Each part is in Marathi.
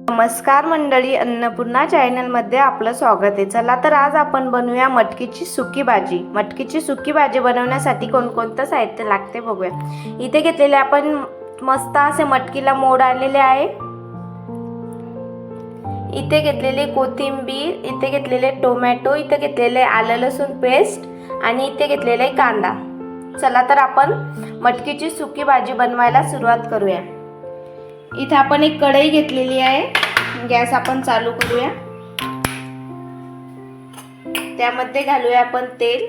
नमस्कार मंडळी, अन्नपूर्णा चॅनलमध्ये आपलं स्वागत आहे। चला तर आज आपण बनवूया मटकीची सुकी भाजी। मटकीची सुकी भाजी बनवण्यासाठी कोणकोणतं साहित्य लागते बघूया। इथे घेतलेले आपण मस्त असे मटकीला मोड आलेले आहे। इथे घेतलेले कोथिंबीर, इथे घेतलेले टोमॅटो, इथे घेतलेले आलं लसूण पेस्ट आणि इथे घेतलेले कांदा। चला तर आपण मटकीची सुकी भाजी बनवायला सुरुवात करूया। इथे आपण एक कढई घेतलेली आहे। गॅस आपण चालू करूया। त्यामध्ये घालूया आपण तेल।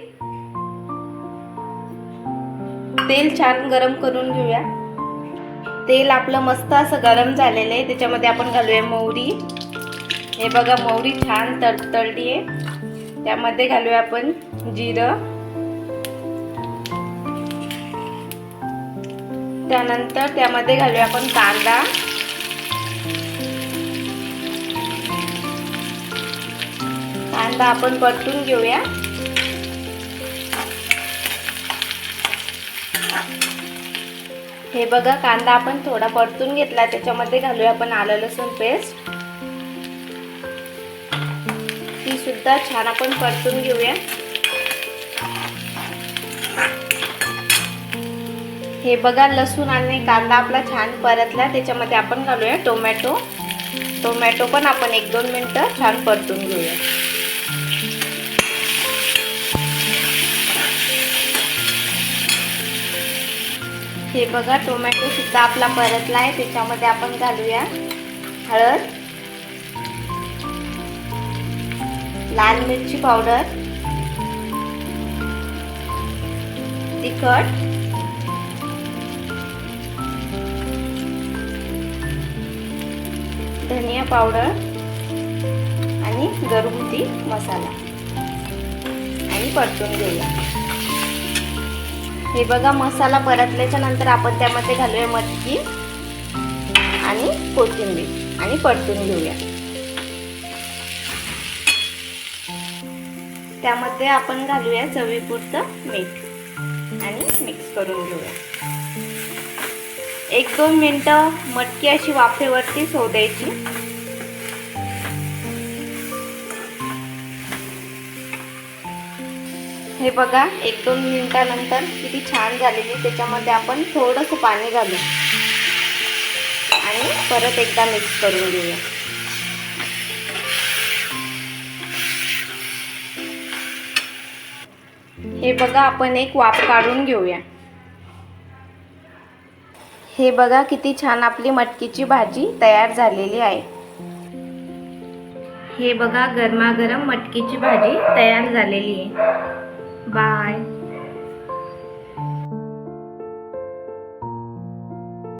तेल छान गरम करून घेऊया। तेल आपलं मस्त असं गरम झालेलं आहे। त्याच्यामध्ये आपण घालूया मोहरी। हे बघा मोहरी छान तडतडली आहे। त्यामध्ये घालूया आपण जिरं। त्यानंतर त्यामध्ये घालूया आपण कांदा। कांदा आपण परतून घेऊया। हे बघा कांदा आपण थोडा परतून घेतला। त्याच्यामध्ये घालूया आपण आलं लसूण पेस्ट। ती सुद्धा छान आपण परतून घेऊया। हे बघा लसूण आणि कांदा आपला छान परतला। त्याच्यामध्ये आपण घालूया टोमॅटो। टोमॅटो पण आपण 1-2 मिनिटं छान परतून घेऊया। हे बघा टोमॅटो सुद्धा आपला परतला आहे। त्याच्यामध्ये आपण घालूया हळद, लाल मिरची पावडर, तिखट, धनिया पावडर आणि घरगुती मसाला आणि परतून घेऊया। हे बघा मसाला परतल्याच्या नंतर आपण त्यामध्ये घालूया मटकी आणि कोथिंबीर आणि परतून घेऊया। त्यामध्ये आपण घालूया चवीपुरतं मीठ आणि मिक्स करून घेऊया। 1-2 मिनिटं मटकी अशी वाफेवरती सोडायची। हे बघा 1-2 मिनिटानंतर किती छान झालेली। त्याच्यामध्ये आपण थोडंसं पाणी घालू आणि परत एकदा मिक्स करून घेऊया। हे बघा आपण एक वाफ काढून घेऊया। हे बघा किती छान आपली मटकीची भाजी तयार झालेली आहे। हे बघा गरमागरम मटकीची भाजी तयार झालेली आहे। बाय।